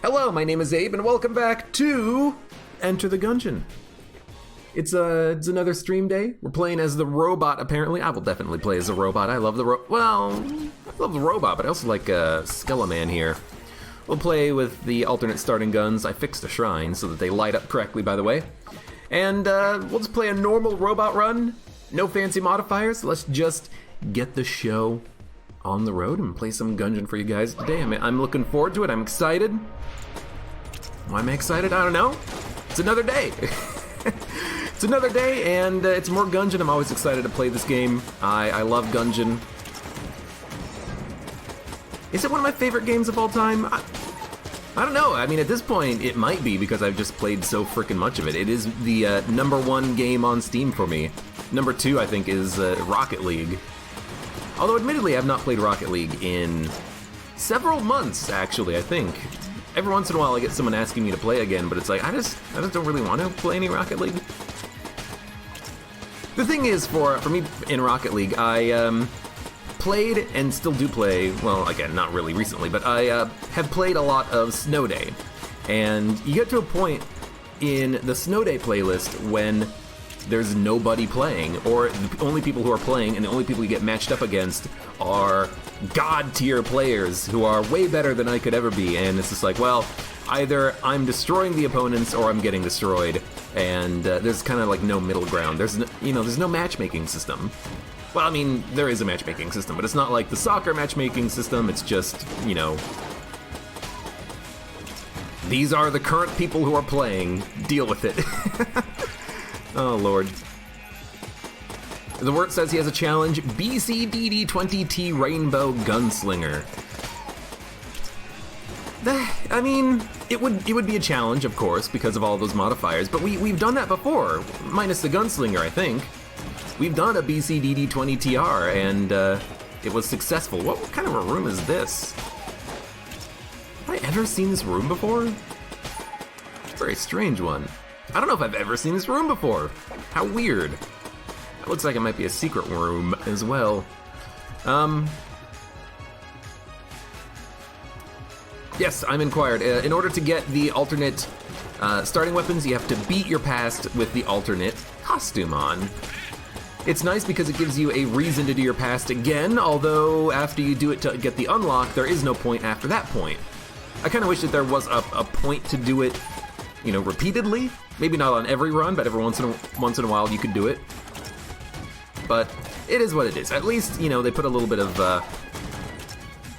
Hello, my name is Abe, and welcome back to Enter the Gungeon. It's another stream day. We're playing as the robot, apparently. I will definitely play as a robot. I love the I love the robot, but I also like Skeleman here. We'll play with the alternate starting guns. I fixed the shrine so that they light up correctly, by the way. And we'll just play a normal robot run. No fancy modifiers. Let's just get the show on the road and play some Gungeon for you guys today. I'm looking forward to it. I'm excited. Why am I excited? I don't know. It's another day. It's another day, and it's more Gungeon. I'm always excited to play this game. I love Gungeon. Is it one of my favorite games of all time? I don't know. I mean, at this point, it might be because I've just played so freaking much of it. It is the #1 game on Steam for me. Number 2, I think, is Rocket League. Although, admittedly, I've not played Rocket League in several months, actually, I think. Every once in a while, I get someone asking me to play again, but it's like, I just don't really want to play any Rocket League. The thing is, for me in Rocket League, I played and still do play, well, again, not really recently, but I have played a lot of Snow Day. And you get to a point in the Snow Day playlist when there's nobody playing, or the only people who are playing and the only people you get matched up against are god-tier players who are way better than I could ever be, and it's just like, well, either I'm destroying the opponents or I'm getting destroyed, and there's kind of like no middle ground. There's no matchmaking system. Well, I mean, there is a matchmaking system, but it's not like the soccer matchmaking system. It's just, these are the current people who are playing. Deal with it. Oh, Lord. The word says he has a challenge, BCDD20T Rainbow Gunslinger. I mean, it would be a challenge, of course, because of all those modifiers, but we've done that before, minus the Gunslinger, I think. We've done a BCDD20TR, and it was successful. What kind of a room is this? Have I ever seen this room before? It's a very strange one. I don't know if I've ever seen this room before. How weird. That looks like it might be a secret room as well. Yes, I'm inquired. In order to get the alternate starting weapons, you have to beat your past with the alternate costume on. It's nice because it gives you a reason to do your past again, although after you do it to get the unlock, there is no point after that point. I kind of wish that there was a point to do it, repeatedly. Maybe not on every run, but every once in a while you could do it. But it is what it is. At least, they put a little bit of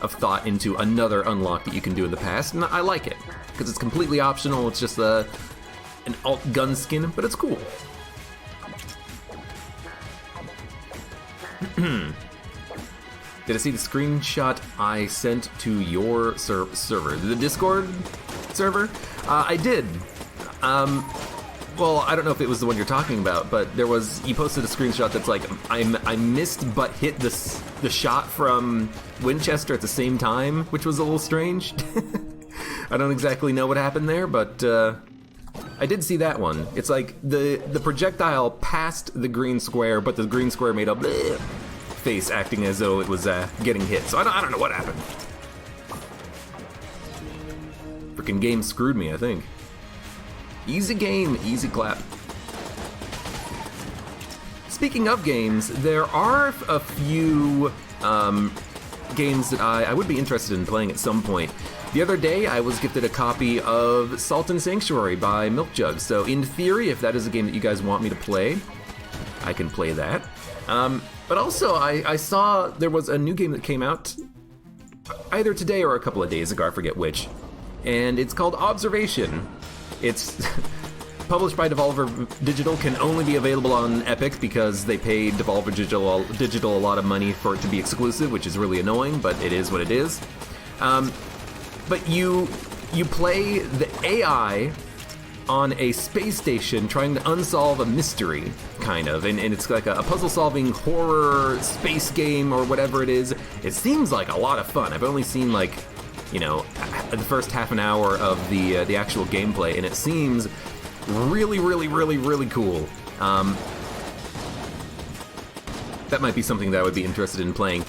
thought into another unlock that you can do in the past, and I like it. Because it's completely optional, it's just an alt gun skin, but it's cool. Did I see the screenshot I sent to your server? The Discord server? I did. Well, I don't know if it was the one you're talking about, but you posted a screenshot that's like, I missed but hit the shot from Winchester at the same time, which was a little strange. I don't exactly know what happened there, but I did see that one. It's like the projectile passed the green square, but the green square made a bleh face acting as though it was getting hit. So I don't know what happened. Freaking game screwed me, I think. Easy game, easy clap. Speaking of games, there are a few games that I would be interested in playing at some point. The other day, I was gifted a copy of Salt and Sanctuary by Milk Jug, so in theory, if that is a game that you guys want me to play, I can play that. But also, I saw there was a new game that came out either today or a couple of days ago, I forget which, and it's called Observation. It's published by Devolver Digital, can only be available on Epic because they paid Devolver Digital a lot of money for it to be exclusive, which is really annoying, but it is what it is. But you play the AI on a space station trying to unsolve a mystery, kind of, and it's like a puzzle-solving horror space game or whatever it is. It seems like a lot of fun. I've only seen the first half an hour of the actual gameplay, and it seems really, really, really, really cool. that might be something that I would be interested in playing,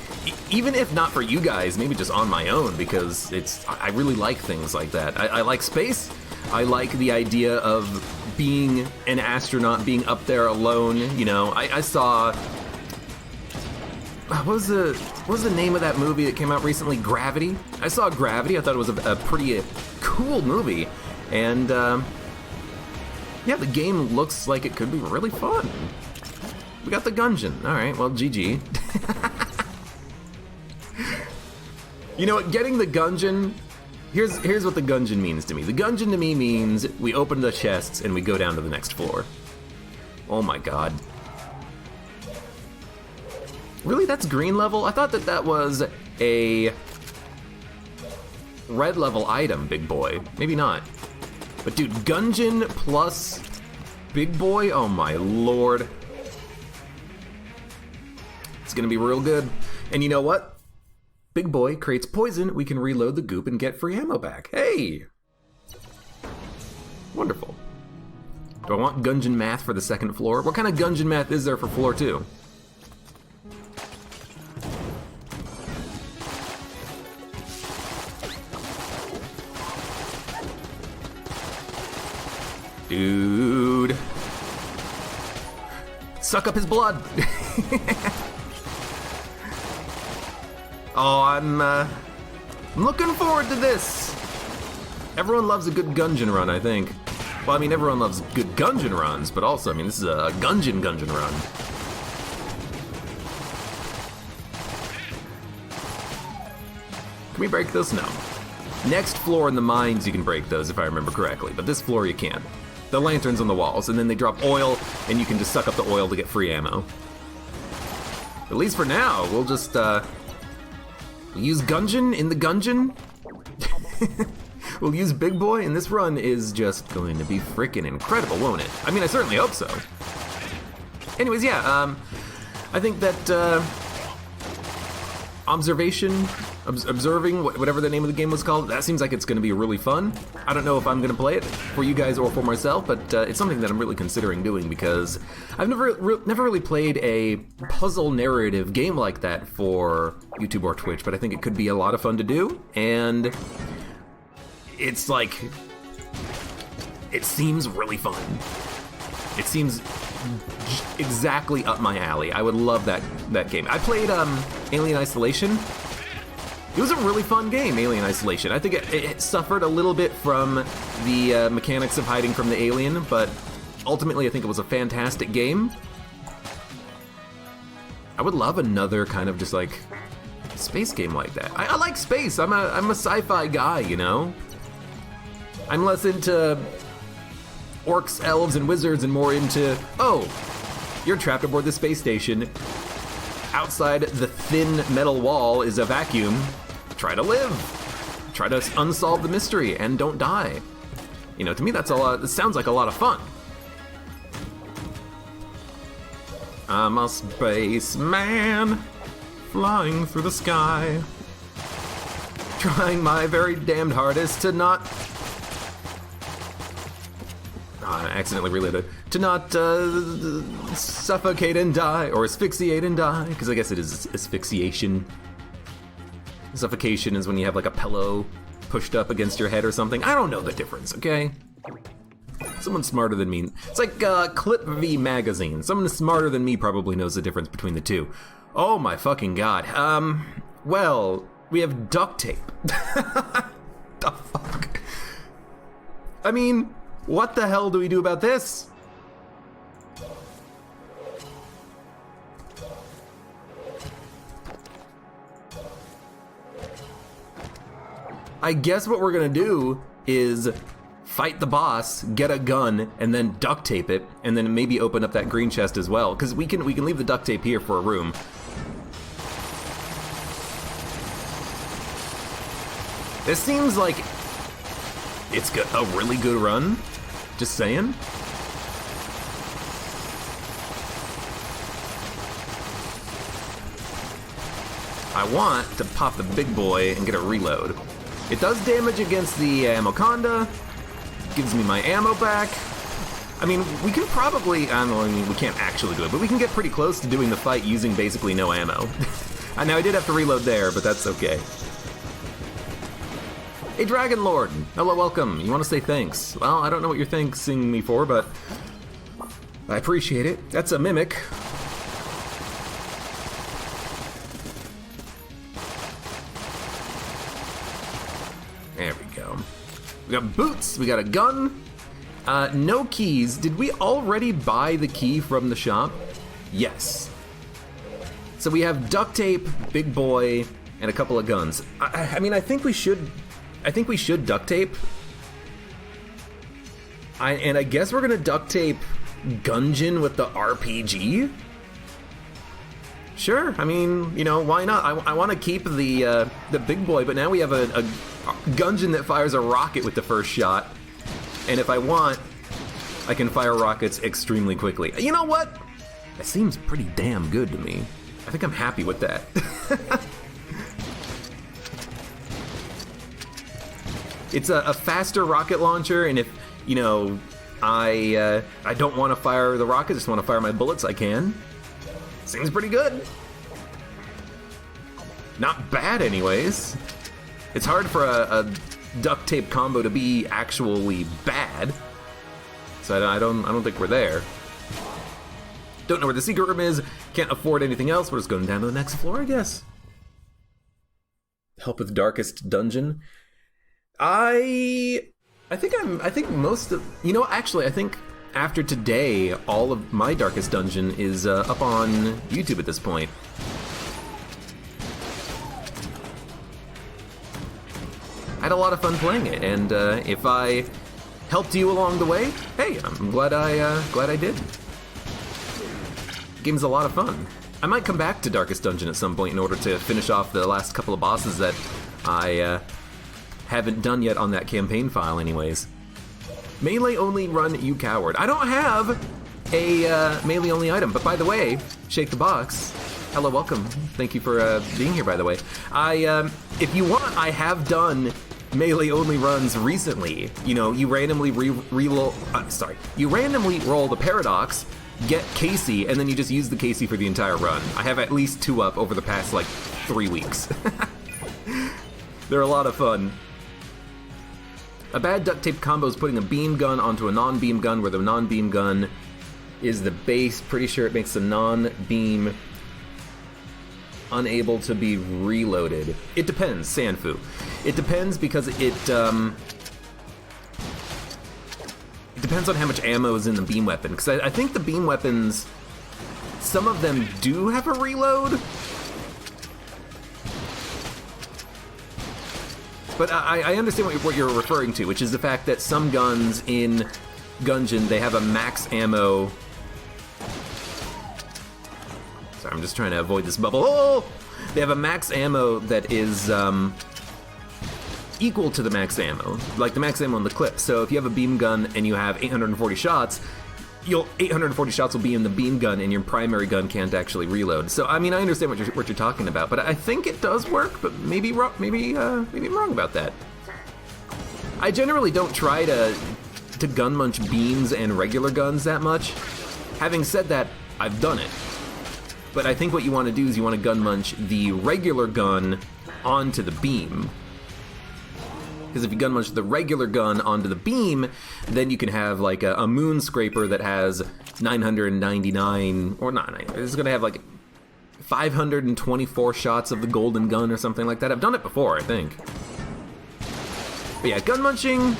even if not for you guys, maybe just on my own, because I really like things like that. I like space. I like the idea of being an astronaut, being up there alone. You know, I saw, what was the name of that movie that came out recently? Gravity. I saw Gravity. I thought it was a pretty cool movie, and yeah, the game looks like it could be really fun. We got the Gungeon. All right, well, GG. You know what? Getting the Gungeon. Here's what the Gungeon means to me. The Gungeon to me means we open the chests and we go down to the next floor. Oh my god. Really, that's green level? I thought that was a red level item, big boy. Maybe not. But dude, Gungeon plus big boy? Oh my lord. It's gonna be real good. And you know what? Big boy creates poison, we can reload the goop and get free ammo back. Hey! Wonderful. Do I want Gungeon math for the second floor? What kind of Gungeon math is there for floor 2? Dude. Suck up his blood. Oh, I'm looking forward to this. Everyone loves a good Gungeon run, I think. Well, I mean, everyone loves good Gungeon runs, but also, I mean, this is a Gungeon run. Can we break this? No. Next floor in the mines, you can break those, if I remember correctly, but this floor you can't. The lanterns on the walls, and then they drop oil, and you can just suck up the oil to get free ammo. At least for now, we'll just, we'll use Gungeon in the Gungeon. We'll use Big Boy, and this run is just going to be freaking incredible, won't it? I mean, I certainly hope so. Anyways, yeah, I think that, observing, whatever the name of the game was called, that seems like it's going to be really fun. I don't know if I'm going to play it for you guys or for myself, but it's something that I'm really considering doing because I've never really played a puzzle narrative game like that for YouTube or Twitch, but I think it could be a lot of fun to do, and it's like, it seems really fun. It seems exactly up my alley. I would love that game. I played Alien Isolation. It was a really fun game, Alien Isolation. I think it suffered a little bit from the mechanics of hiding from the alien, but ultimately I think it was a fantastic game. I would love another kind of just like space game like that. I like space. I'm a sci-fi guy, you know? I'm less into orcs, elves, and wizards and more into, oh, you're trapped aboard the space station. Outside the thin metal wall is a vacuum. Try to live. Try to unsolve the mystery and don't die. You know, to me that's a lot. It sounds like a lot of fun. I'm a spaceman flying through the sky, trying my very damned hardest to not. I accidentally related to not suffocate and die, or asphyxiate and die, because I guess it is asphyxiation. Suffocation is when you have like a pillow pushed up against your head or something. I don't know the difference, okay? Someone smarter than me. It's like Clip V magazine. Someone smarter than me probably knows the difference between the two. Oh my fucking god. Well, we have duct tape. The fuck? I mean, what the hell do we do about this? I guess what we're gonna do is fight the boss, get a gun, and then duct tape it, and then maybe open up that green chest as well, because we can leave the duct tape here for a room. This seems like it's a really good run. Just saying. I want to pop the big boy and get a reload. It does damage against the ammo conda, gives me my ammo back. I mean, we can probably, I mean, we can't actually do it, but we can get pretty close to doing the fight using basically no ammo. I know I did have to reload there, but that's okay. Hey, Dragon Lord. Hello, welcome. You want to say thanks? Well, I don't know what you're thanking me for, but I appreciate it. That's a mimic. There we go. We got boots, we got a gun. No keys. Did we already buy the key from the shop? Yes. So we have duct tape, big boy, and a couple of guns. I mean, I think we should duct tape. And I guess we're gonna duct tape Gungeon with the RPG? Sure, I mean, you know, why not? I want to keep the big boy, but now we have a Gungeon that fires a rocket with the first shot. And if I want, I can fire rockets extremely quickly. You know what? That seems pretty damn good to me. I think I'm happy with that. It's a faster rocket launcher, and if, you know, I don't want to fire the rocket, just want to fire my bullets, I can. Seems pretty good. Not bad, anyways. It's hard for a duct tape combo to be actually bad, so I don't think we're there. Don't know where the secret room is. Can't afford anything else. We're just going down to the next floor, I guess. Help with darkest dungeon. I think most of, you know, actually, I think after today, all of my darkest dungeon is up on YouTube at this point. I had a lot of fun playing it, and if I helped you along the way, hey, I'm glad I did. The game's a lot of fun. I might come back to Darkest Dungeon at some point in order to finish off the last couple of bosses that I haven't done yet on that campaign file anyways. Melee only run, you coward. I don't have a melee only item, but by the way, Shake the Box. Hello, welcome. Thank you for being here, by the way. If you want, I have done melee only runs recently. You know, you randomly you randomly roll the Paradox, get Casey, and then you just use the Casey for the entire run. I have at least 2 up over the past, like, 3 weeks. They're a lot of fun. A bad duct tape combo is putting a beam gun onto a non-beam gun where the non-beam gun is the base. Pretty sure it makes the non-beam unable to be reloaded. It depends, Sanfu. It depends because it depends on how much ammo is in the beam weapon. Because I think the beam weapons, some of them do have a reload. But I understand what you're referring to, which is the fact that some guns in Gungeon, they have a max ammo. Sorry, I'm just trying to avoid this bubble. Oh! They have a max ammo that is equal to the max ammo, like the max ammo in the clip. So if you have a beam gun and you have 840 shots, 840 shots will be in the beam gun, and your primary gun can't actually reload. So I mean, I understand what you're talking about, but I think it does work. But maybe I'm wrong about that. I generally don't try to gun munch beams and regular guns that much. Having said that, I've done it. But I think what you want to do is you want to gun munch the regular gun onto the beam. Because if you gun munch the regular gun onto the beam, then you can have like a moon scraper that has 999, or not, it's going to have like 524 shots of the golden gun or something like that. I've done it before, I think. But yeah, gun munching,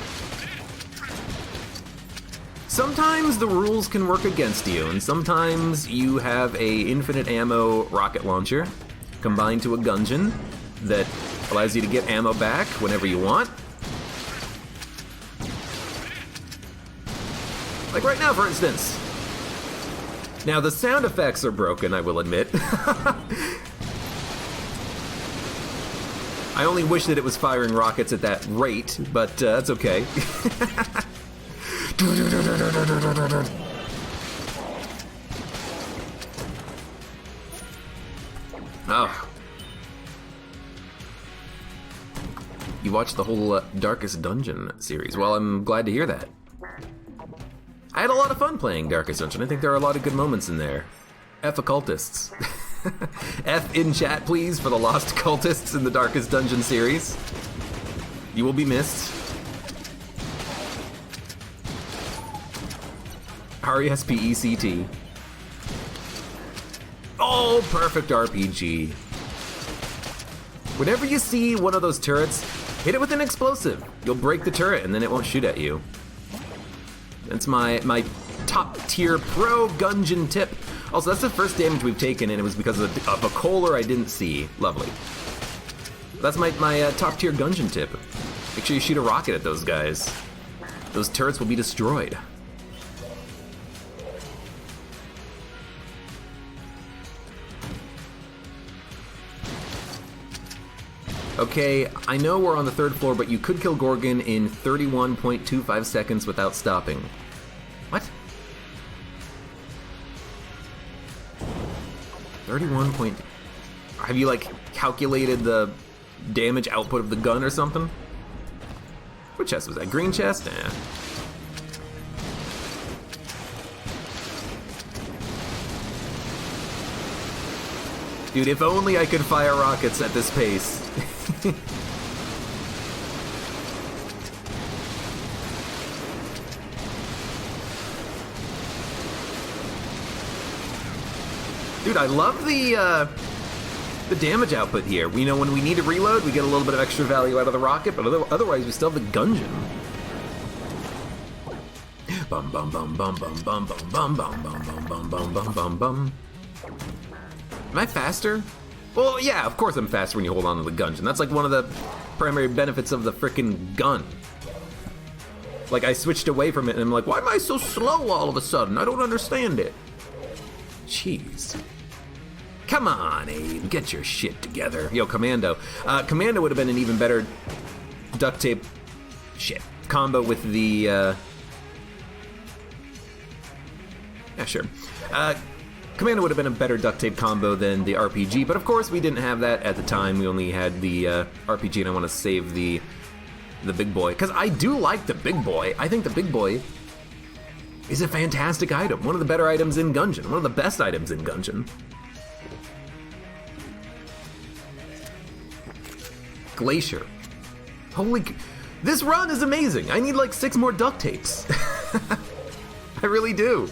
sometimes the rules can work against you, and sometimes you have a infinite ammo rocket launcher combined to a Gungeon that allows you to get ammo back whenever you want. Like right now, for instance. Now, the sound effects are broken, I will admit. I only wish that it was firing rockets at that rate, but that's okay. Oh. You watched the whole Darkest Dungeon series. Well, I'm glad to hear that. I had a lot of fun playing Darkest Dungeon. I think there are a lot of good moments in there. F occultists. F in chat, please, for the lost cultists in the Darkest Dungeon series. You will be missed. R-E-S-P-E-C-T. Oh, perfect RPG. Whenever you see one of those turrets, hit it with an explosive. You'll break the turret and then it won't shoot at you. That's my top tier pro Gungeon tip. Also, that's the first damage we've taken, and it was because of a Kohler I didn't see. Lovely. That's my top tier Gungeon tip. Make sure you shoot a rocket at those guys. Those turrets will be destroyed. Okay, I know we're on the 3rd floor, but you could kill Gorgon in 31.25 seconds without stopping. What? 31 point... Have you, like, calculated the damage output of the gun or something? What chest was that? Green chest? Nah. Dude, if only I could fire rockets at this pace. Dude, I love the damage output here. We know when we need to reload, we get a little bit of extra value out of the rocket, but otherwise we still have the Gungeon. Bum bum bum bum bum bum bum bum bum bum bum bum bum bum bum. Am I faster? Well, yeah, of course I'm faster when you hold on to the Gungeon. That's like one of the primary benefits of the frickin' gun. Like, I switched away from it and I'm like, why am I so slow all of a sudden? I don't understand it. Jeez. Come on, Abe, get your shit together. Yo, Commando. Commando would have been an even better duct tape combo with the, yeah, sure. Commando would have been a better duct tape combo than the RPG, but of course we didn't have that at the time. We only had the RPG, and I want to save the big boy, because I do like the big boy. I think the big boy is a fantastic item. One of the better items in Gungeon. One of the best items in Gungeon. Glacier. Holy... This run is amazing. I need like 6 more duct tapes. I really do.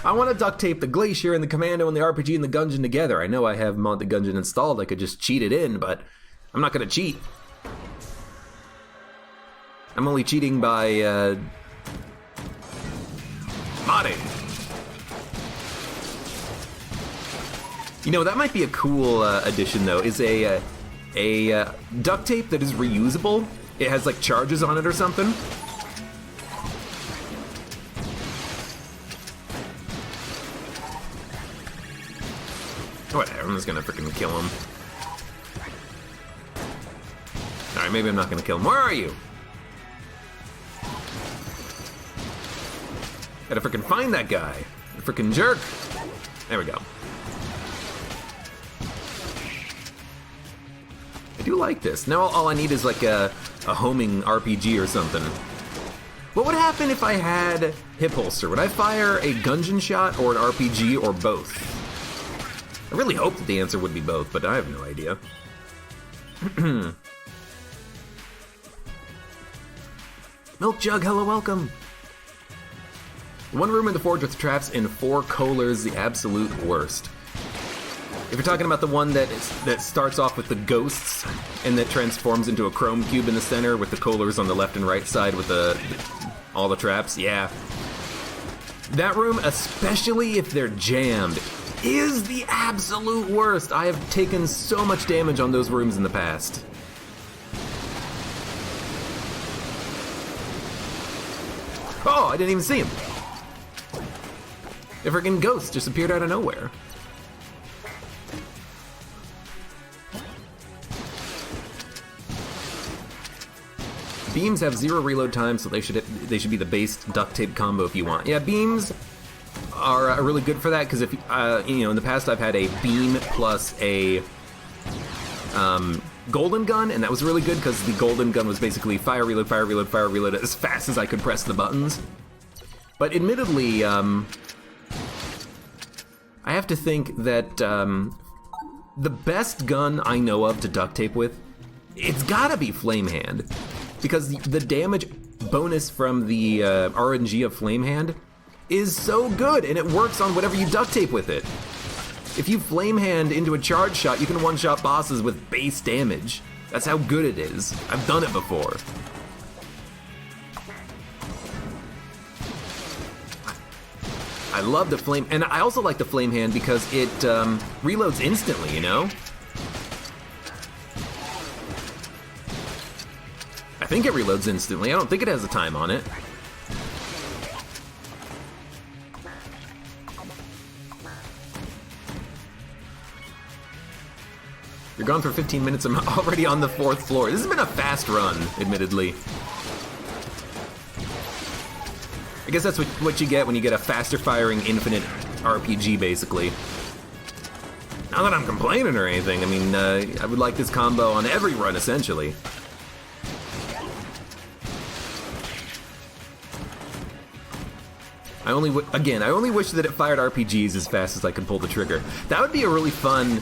I want to duct tape the Glacier and the Commando and the RPG and the Gungeon together. I know I have Mod the Gungeon installed. I could just cheat it in, but I'm not going to cheat. I'm only cheating by modding. You know, that might be a cool addition, though, is a duct tape that is reusable. It has, like, charges on it or something. Whatever, I'm just gonna freaking kill him. Alright, maybe I'm not gonna kill him. Where are you? Gotta freaking find that guy. The freaking jerk. There we go. I do like this. Now all I need is like a homing RPG or something. What would happen if I had hip holster? Would I fire a Gungeon shot or an RPG or both? I really hope that the answer would be both, but I have no idea. Milk Jug, hello, welcome. One room in the forge with traps and 4 Kohlers, the absolute worst. If you're talking about the one that starts off with the ghosts and that transforms into a chrome cube in the center with the Kohlers on the left and right side with all the traps, yeah. That room, especially if they're jammed, is the absolute worst. I have taken so much damage on those rooms in the past. Oh, I didn't even see him. The freaking ghost just appeared out of nowhere. Beams have 0 reload time, so they should be the base duct tape combo if you want. Yeah, beams are really good for that, because if you know, in the past I've had a beam plus a golden gun, and that was really good because the golden gun was basically fire, reload, fire, reload, fire, reload as fast as I could press the buttons. But admittedly, I have to think that the best gun I know of to duct tape with, it's gotta be Flame Hand. Because the damage bonus from the RNG of Flame Hand is so good, and it works on whatever you duct tape with it. If you Flame Hand into a charge shot, you can one-shot bosses with base damage. That's how good it is. I've done it before. I love the flame, and I also like the Flame Hand because it reloads instantly, you know? I think it reloads instantly. I don't think it has a time on it. You're gone for 15 minutes, I'm already on the 4th floor. This has been a fast run, admittedly. I guess that's what you get when you get a faster firing infinite RPG, basically. Not that I'm complaining or anything. I mean, I would like this combo on every run, essentially. I only wish that it fired RPGs as fast as I could pull the trigger. That would be a really fun,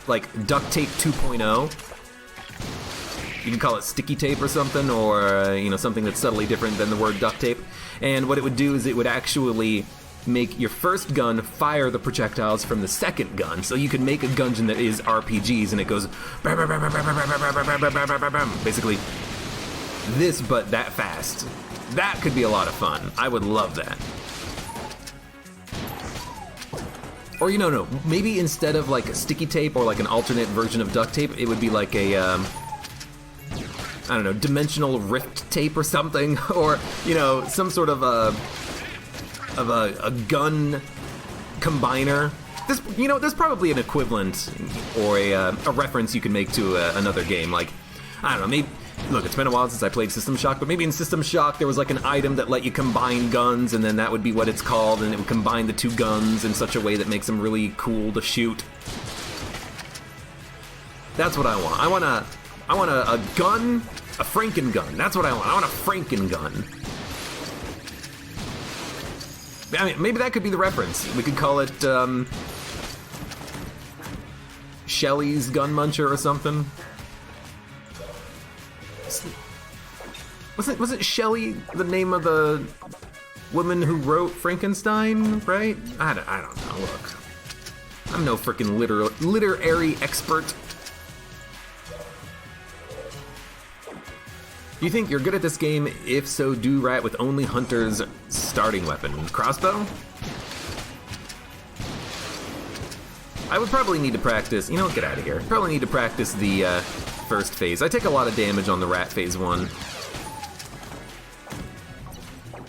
like, duct tape 2.0. You can call it sticky tape or something, or you know, something that's subtly different than the word duct tape. And what it would do is it would actually make your first gun fire the projectiles from the second gun. So you could make a Gungeon that is RPGs, and it goes basically this, but that fast. That could be a lot of fun. I would love that. Or, you know, no, maybe instead of like a sticky tape or like an alternate version of duct tape, it would be like a, I don't know, dimensional rift tape or something, or, you know, some sort of a gun combiner. There's probably an equivalent or a reference you can make to another game. Like, I don't know, maybe, look, it's been a while since I played System Shock, but maybe in System Shock there was like an item that let you combine guns, and then that would be what it's called, and it would combine the two guns in such a way that makes them really cool to shoot. That's what I want. I want a gun, a Franken gun. That's what I want. I want a Franken gun. I mean, maybe that could be the reference. We could call it Shelly's Gun Muncher or something. Wasn't Shelley the name of the woman who wrote Frankenstein, right? I don't know. Look, I'm no freaking literary expert. You think you're good at this game? If so, do right with only Hunter's starting weapon. Crossbow? I would probably need to practice, you know, get out of here. Probably need to practice the first phase. I take a lot of damage on the Rat Phase 1.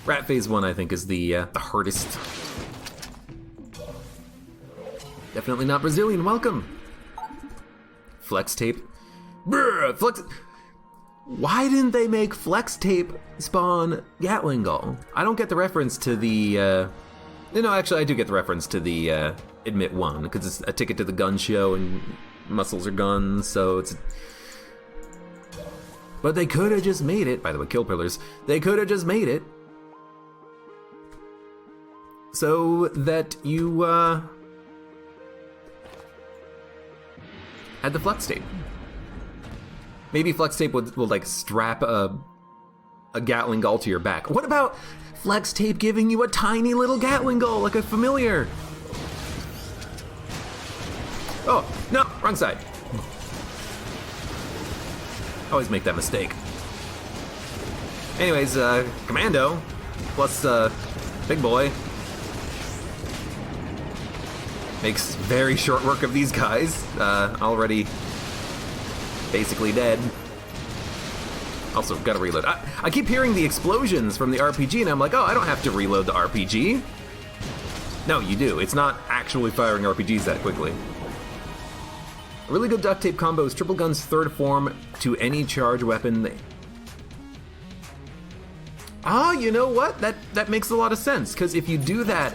Rat Phase 1, I think, is the hardest. Definitely not Brazilian, welcome. Flex tape. Brr, flex. Why didn't they make Flex Tape spawn Gatling Gull? I don't get the reference to the, no, actually I do get the reference to the, Admit 1, because it's a ticket to the gun show and muscles are guns, so it's... But they could have just made it, by the way, Kill Pillars, they could have just made it so that you, had the Flex Tape. Maybe Flex Tape will like strap a Gatling Gull to your back. What about Flex Tape giving you a tiny little Gatling Gull, like a familiar? Oh, no, wrong side. Always make that mistake. Anyways, Commando plus Big Boy makes very short work of these guys. Already basically dead. Also, gotta reload. I keep hearing the explosions from the RPG, and I'm like, oh, I don't have to reload the RPG. No, you do. It's not actually firing RPGs that quickly. A really good duct tape combo is Triple Gun's third form to any charge weapon. Ah, you know what? That makes a lot of sense, because if you do that,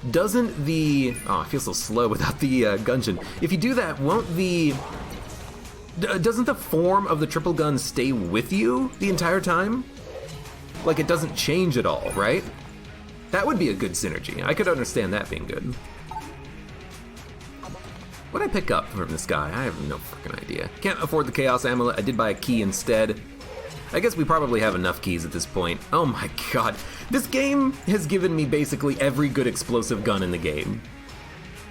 doesn't the... Oh, I feel so slow without the Gungeon. If you do that, won't the... Doesn't the form of the triple gun stay with you the entire time? Like, it doesn't change at all, right? That would be a good synergy. I could understand that being good. What'd I pick up from this guy? I have no freaking idea. Can't afford the Chaos Amulet. I did buy a key instead. I guess we probably have enough keys at this point. Oh my god. This game has given me basically every good explosive gun in the game.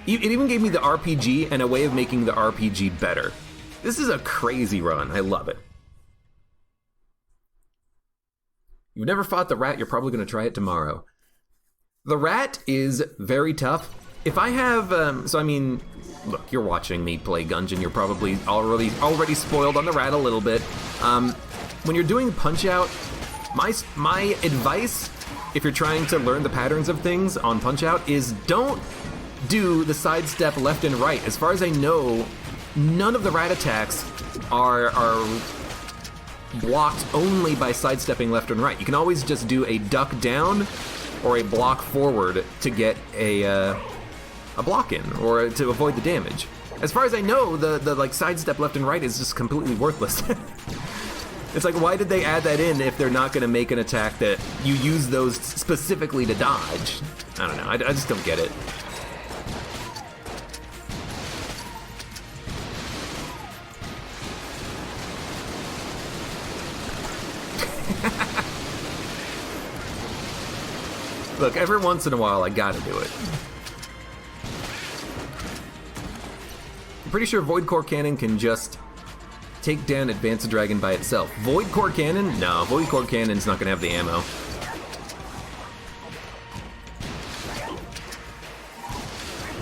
It even gave me the RPG and a way of making the RPG better. This is a crazy run. I love it. You've never fought the rat, you're probably going to try it tomorrow. The rat is very tough. If I have, so I mean, look, you're watching me play Gungeon, you're probably already spoiled on the rat a little bit. When you're doing Punch-Out, my advice, if you're trying to learn the patterns of things on Punch-Out, is don't do the sidestep left and right. As far as I know, none of the rat attacks are blocked only by sidestepping left and right. You can always just do a duck down or a block forward to get a block in, or to avoid the damage. As far as I know, the like sidestep left and right is just completely worthless. It's like, why did they add that in if they're not going to make an attack that you use those specifically to dodge? I don't know. I just don't get it. Look, every once in a while, I gotta do it. I'm pretty sure Void Core Cannon can just take down Advanced Dragon by itself. Void Core Cannon? No, Void Core Cannon's not gonna have the ammo.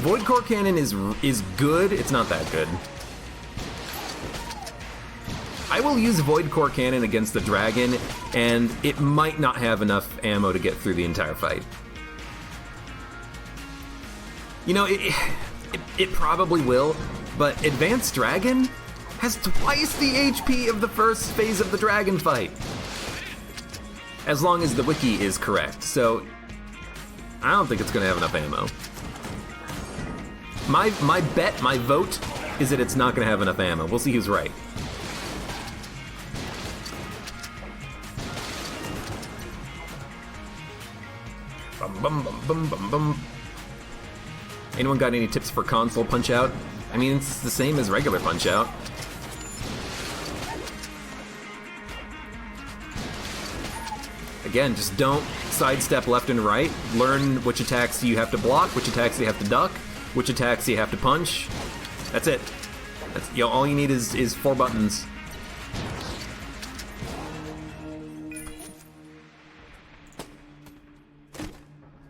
Void Core Cannon is good, it's not that good. I will use Void Core Cannon against the dragon, and it might not have enough ammo to get through the entire fight. You know, it probably will, but Advanced Dragon has twice the HP of the first phase of the dragon fight. As long as the wiki is correct, so I don't think it's gonna have enough ammo. My bet, my vote, is that it's not gonna have enough ammo. We'll see who's right. Bum, bum, bum, bum, bum, bum. Anyone got any tips for console Punch-Out? I mean, it's the same as regular Punch-Out. Again, just don't sidestep left and right. Learn which attacks you have to block, which attacks you have to duck, which attacks you have to punch. That's it. That's, you know, all you need is 4 buttons.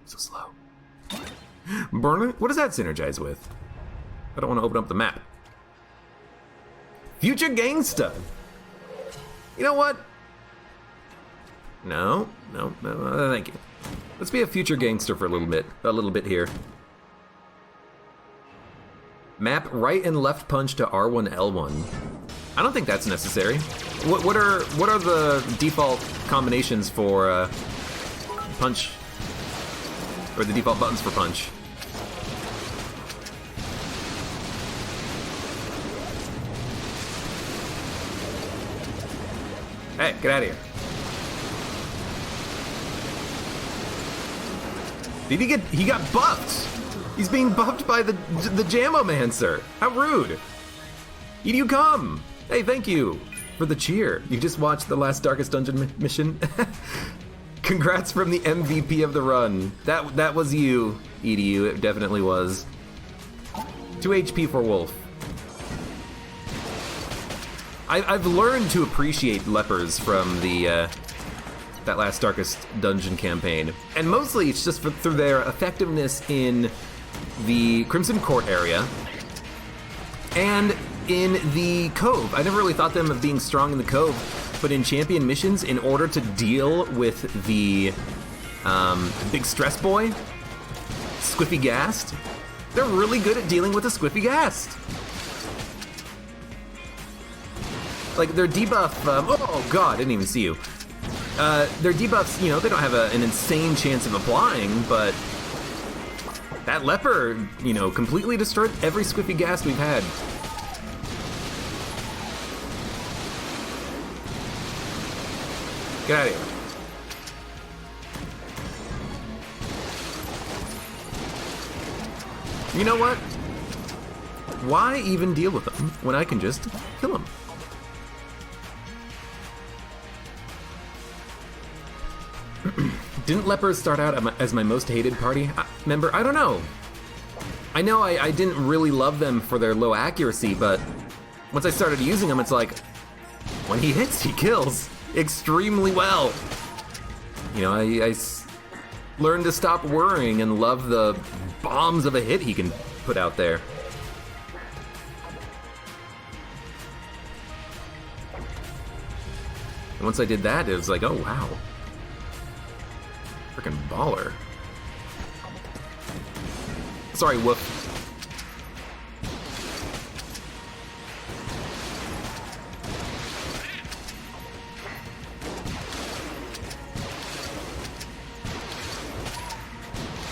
So slow. Burn it? What does that synergize with? I don't want to open up the map. Future Gangsta. You know what? No, thank you. Let's be a future gangster for a little bit here. Map right and left punch to R1, L1. I don't think that's necessary. What are the default combinations for punch, or the default buttons for punch? Hey, get out of here. Did he got buffed! He's being buffed by the Jamomancer! How rude! You come! Hey, thank you for the cheer. You just watched the last Darkest Dungeon mission? Congrats from the MVP of the run. That was you, EDU, it definitely was. 2 HP for Wolf. I've learned to appreciate lepers from the that last Darkest Dungeon campaign, and mostly it's just through their effectiveness in the Crimson Court area and in the Cove. I never really thought them of being strong in the Cove, but in champion missions, in order to deal with the big stress boy, Squiffy Gast, they're really good at dealing with the Squiffy Gast. Like, their debuff, oh god, I didn't even see you. Their debuffs, you know, they don't have an insane chance of applying, but that leper, you know, completely destroyed every Squiffy Gast we've had. Get out of here. You know what? Why even deal with them when I can just kill them? Didn't lepers start out as my most hated party member? I don't know. I know I didn't really love them for their low accuracy, but once I started using them, it's like, when he hits, he kills extremely well. You know, I learned to stop worrying and love the bombs of a hit he can put out there. And once I did that, it was like, oh wow. Freaking baller. Sorry, whoop.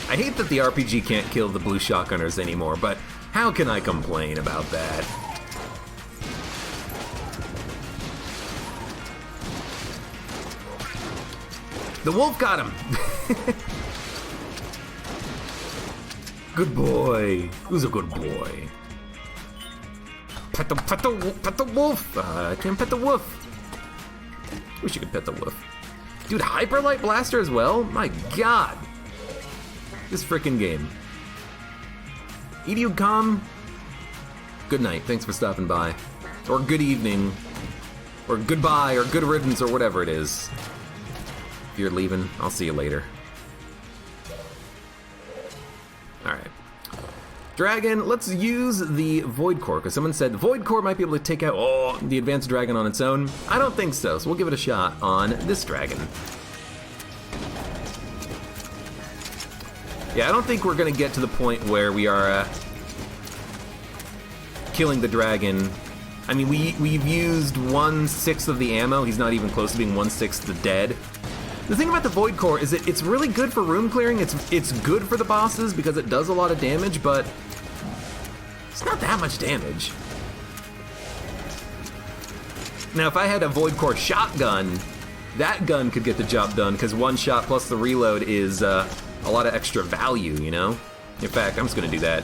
I hate that the RPG can't kill the blue shotgunners anymore, but how can I complain about that? The wolf got him! Good boy. Who's a good boy? Pet the wolf! I can't pet the wolf. Wish you could pet the wolf. Dude, Hyperlight Blaster as well? My god! This frickin' game. Edu Com, good night, thanks for stopping by. Or good evening. Or goodbye, or good riddance, or whatever it is. If you're leaving, I'll see you later. Alright. Dragon, let's use the Void Core, because someone said the Void Core might be able to take out the Advanced Dragon on its own. I don't think so, so we'll give it a shot on this dragon. Yeah, I don't think we're gonna get to the point where we are killing the dragon. I mean, we've used 1/6 of the ammo. He's not even close to being 1/6 the dead. The thing about the Void Core is that it's really good for room clearing. It's good for the bosses because it does a lot of damage, but it's not that much damage. Now, if I had a Void Core shotgun, that gun could get the job done because one shot plus the reload is a lot of extra value, you know? In fact, I'm just gonna do that.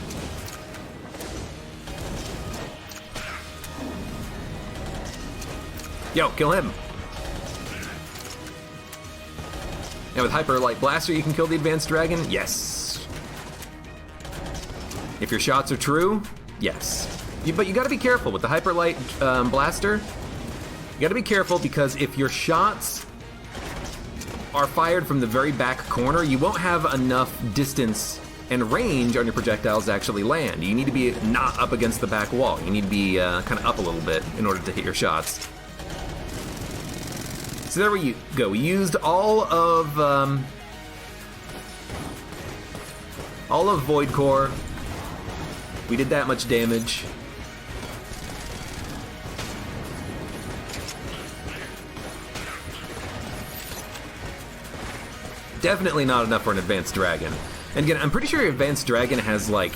Yo, kill him. Now with Hyper Light Blaster, you can kill the Advanced Dragon? Yes. If your shots are true, yes. But you gotta be careful with the Hyper Light Blaster. You gotta be careful because if your shots are fired from the very back corner, you won't have enough distance and range on your projectiles to actually land. You need to be not up against the back wall. You need to be kind of up a little bit in order to hit your shots. So there we go. We used all of Void Core. We did that much damage. Definitely not enough for an Advanced Dragon. And again, I'm pretty sure Advanced Dragon has like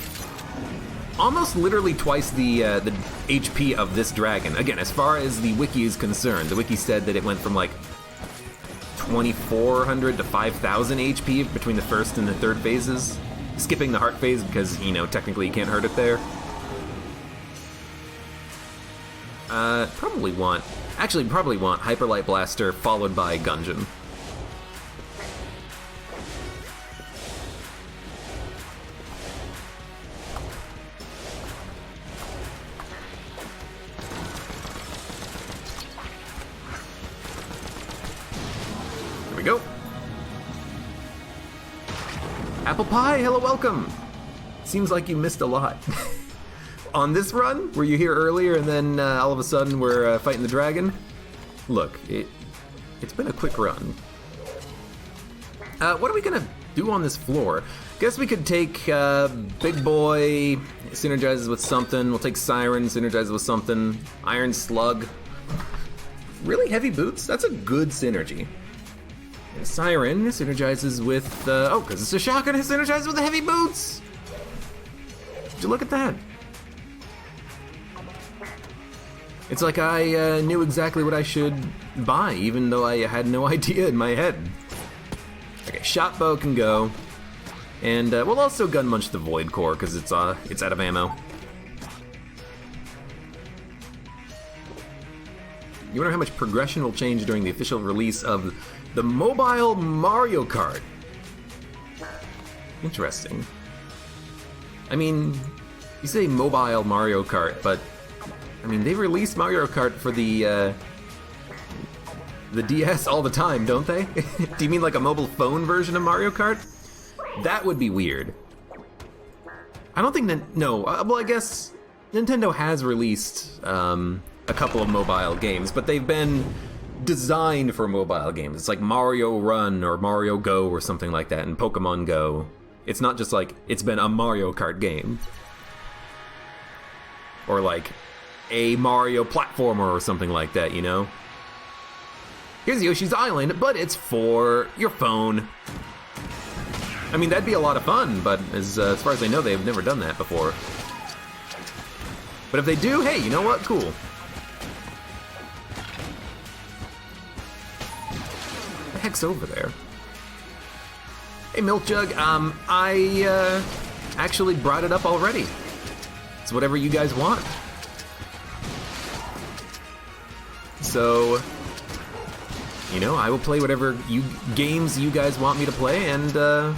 almost literally twice the HP of this dragon. Again, as far as the wiki is concerned, the wiki said that it went from like 2,400 to 5,000 HP between the first and the third phases. Skipping the heart phase because, you know, technically you can't hurt it there. Probably want Hyper Light Blaster followed by Gungeon. Go. Apple Pie, hello, welcome. Seems like you missed a lot. On this run, were you here earlier and then all of a sudden we're fighting the dragon? Look, it's been a quick run. What are we gonna do on this floor? Guess we could take Big Boy, synergizes with something. We'll take Siren, synergizes with something. Iron Slug. Really heavy boots? That's a good synergy. And Siren synergizes with, because it's a shotgun, it synergizes with the heavy boots! Would you look at that? It's like I knew exactly what I should buy, even though I had no idea in my head. Okay, shot bow can go. And we'll also gun munch the Void Core because it's out of ammo. You wonder how much progression will change during the official release of the mobile Mario Kart. Interesting. I mean, you say mobile Mario Kart, but I mean they release Mario Kart for the DS all the time, don't they? Do you mean like a mobile phone version of Mario Kart? That would be weird. I don't think that. No. Well, I guess Nintendo has released a couple of mobile games, but they've been designed for mobile games. It's like Mario Run or Mario Go or something like that, and Pokemon Go. It's not just like it's been a Mario Kart game. Or like a Mario platformer or something like that, you know? Here's Yoshi's Island, but it's for your phone. I mean, that'd be a lot of fun, but as far as I know, they've never done that before. But if they do, hey, you know what? Cool. What the heck's over there? Hey, Milk Jug, I actually brought it up already. It's whatever you guys want. So, you know, I will play whatever games you guys want me to play, and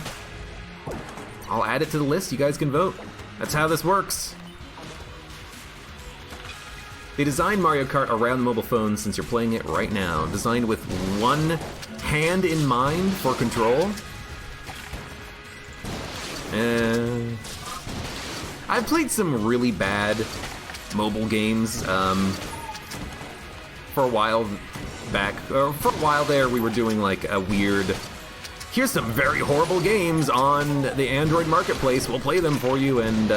I'll add it to the list. You guys can vote. That's how this works. They designed Mario Kart around the mobile phone since you're playing it right now. Designed with one hand in mind for control. I've played some really bad mobile games for a while back. For a while there, we were doing like a weird, here's some very horrible games on the Android marketplace. We'll play them for you and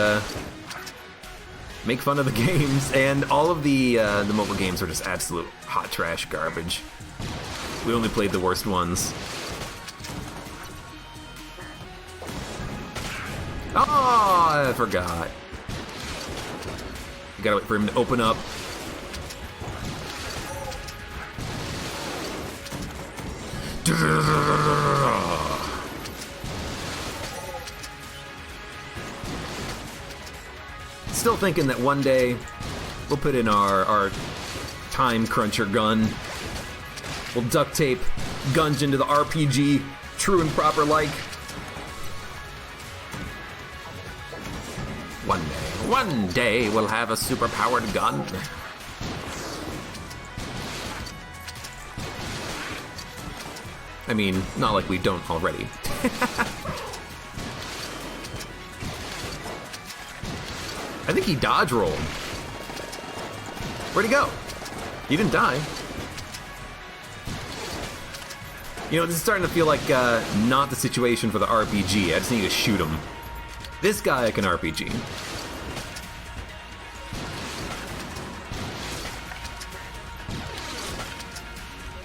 make fun of the games. And all of the mobile games are just absolute hot trash garbage. We only played the worst ones. Oh, I forgot. You gotta wait for him to open up. Still thinking that one day we'll put in our time cruncher gun. We'll duct tape Gungeon to the RPG, true and proper like. One day we'll have a super-powered gun. I mean, not like we don't already. I think he dodge rolled. Where'd he go? He didn't die. You know, this is starting to feel like not the situation for the RPG. I just need to shoot him. This guy I can RPG.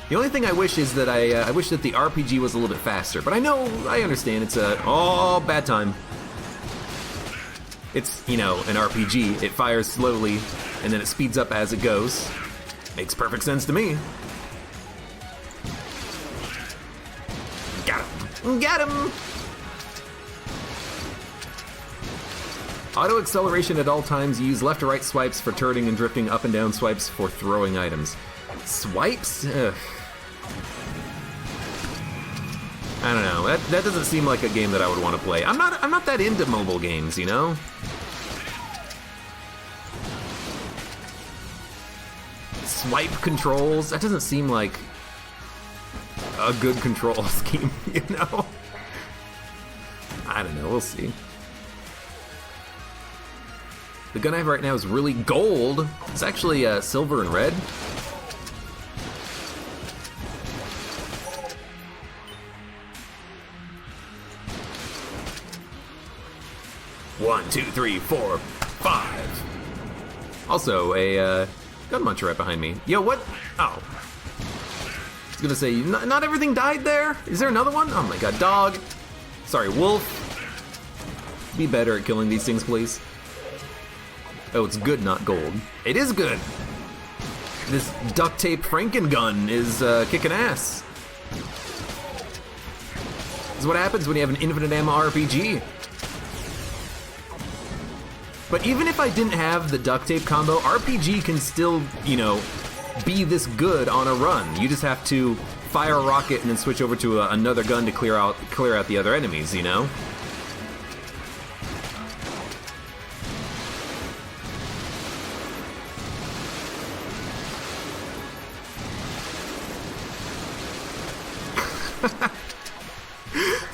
The only thing I wish is that I wish that the RPG was a little bit faster, but I understand it's bad time. It's, you know, an RPG. It fires slowly, and then it speeds up as it goes. Makes perfect sense to me. Got him. Got him! Auto acceleration at all times. Use left to right swipes for turning and drifting, up and down swipes for throwing items. Swipes? Ugh. I don't know. That doesn't seem like a game that I would want to play. I'm not that into mobile games, you know? Swipe controls? That doesn't seem like a good control scheme, you know? I don't know. We'll see. The gun I have right now is really gold. It's actually silver and red. One, two, three, four, five. Also, a gun muncher right behind me. Yo, what? Oh. I was gonna say, not everything died there? Is there another one? Oh my god, dog. Sorry, wolf. Be better at killing these things, please. Oh, it's good, not gold. It is good. This duct tape Franken gun is kicking ass. is what happens when you have an infinite ammo RPG. But even if I didn't have the duct tape combo, RPG can still, you know, be this good on a run. You just have to fire a rocket and then switch over to another gun to clear out the other enemies, you know?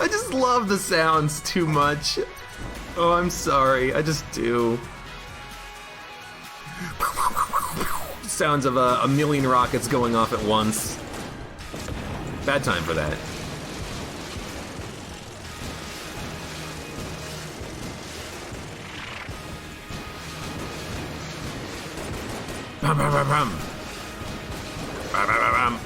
I just love the sounds too much. Oh, I'm sorry. I just do. Sounds of a million rockets going off at once. Bad time for that. Bum, bum, bum, bum. Bum, bum, bum, bum.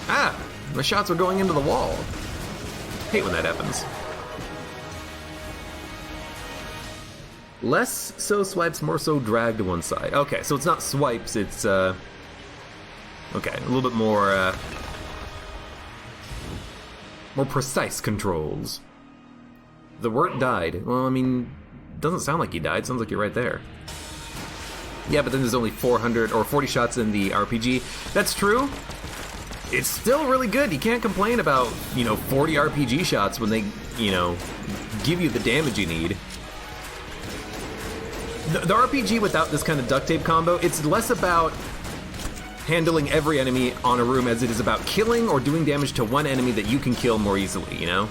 Ah! My shots were going into the wall. Hate when that happens. Less so swipes, more so drag to one side. Okay, so it's not swipes, it's, okay, a little bit more precise controls. The wort died. Well, I mean, doesn't sound like he died. Sounds like you're right there. Yeah, but then there's only 400 or 40 shots in the RPG. That's true. It's still really good. You can't complain about, you know, 40 RPG shots when they, you know, give you the damage you need. The RPG without this kind of duct tape combo, it's less about handling every enemy on a room as it is about killing or doing damage to one enemy that you can kill more easily, you know?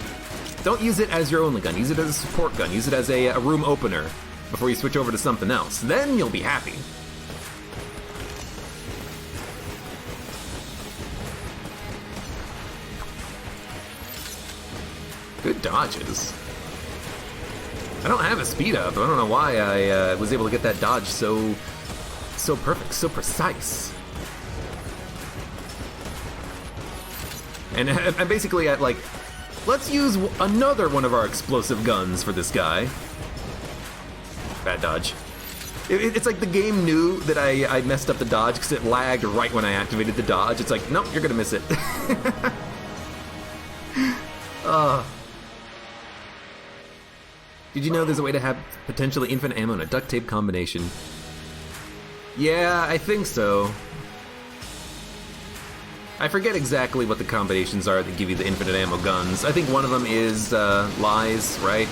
Don't use it as your only gun. Use it as a support gun. Use it as a room opener before you switch over to something else. Then you'll be happy. Good dodges. I don't have a speed up. I don't know why I was able to get that dodge so perfect, so precise. And I'm basically at like, let's use another one of our explosive guns for this guy. Bad dodge. It's like the game knew that I messed up the dodge because it lagged right when I activated the dodge. It's like, nope, you're gonna miss it. Did you know there's a way to have potentially infinite ammo in a duct tape combination? Yeah, I think so. I forget exactly what the combinations are that give you the infinite ammo guns. I think one of them is lies, right?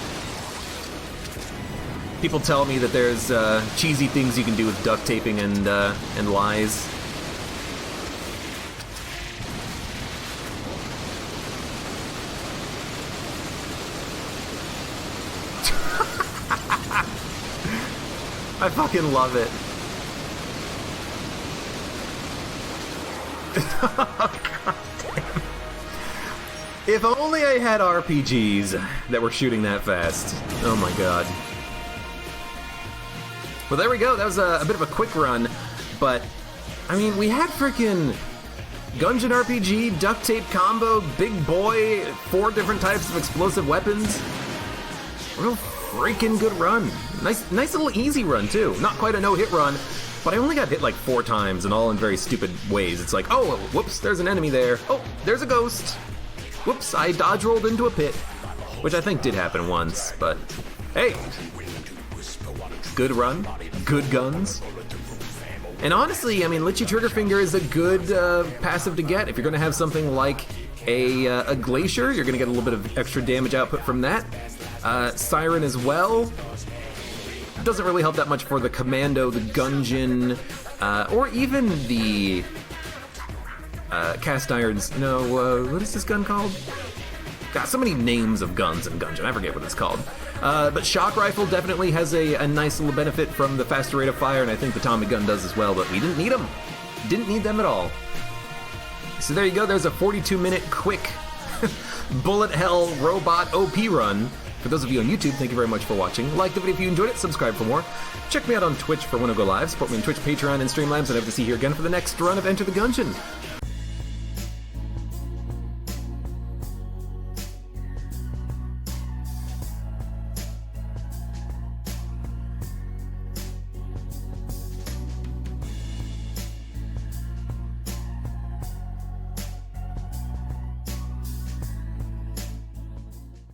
People tell me that there's cheesy things you can do with duct taping and lies. I fucking love it. God damn. If only I had RPGs that were shooting that fast. Oh my god. Well, there we go. That was a bit of a quick run, but I mean, we had freaking Gungeon RPG, duct tape combo, big boy, 4 different types of explosive weapons. Real freaking good run. Nice little easy run too. Not quite a no-hit run, but I only got hit like 4 times and all in very stupid ways. It's like, oh, whoops, there's an enemy there. Oh, there's a ghost. Whoops, I dodge rolled into a pit, which I think did happen once, but hey, good run, good guns. And honestly, I mean, Litchi Triggerfinger is a good passive to get. If you're gonna have something like a Glacier, you're gonna get a little bit of extra damage output from that. Siren as well. Doesn't really help that much for the Commando, the Gungeon, or even the Cast Irons. No, what is this gun called? Got so many names of guns in Gungeon, I forget what it's called. But Shock Rifle definitely has a nice little benefit from the faster rate of fire, and I think the Tommy Gun does as well, but we didn't need them. Didn't need them at all. So there you go, there's a 42-minute quick bullet hell robot OP run. For those of you on YouTube, thank you very much for watching. Like the video if you enjoyed it, subscribe for more. Check me out on Twitch for when I go live, support me on Twitch, Patreon, and Streamlabs, and I hope to see you here again for the next run of Enter the Gungeon.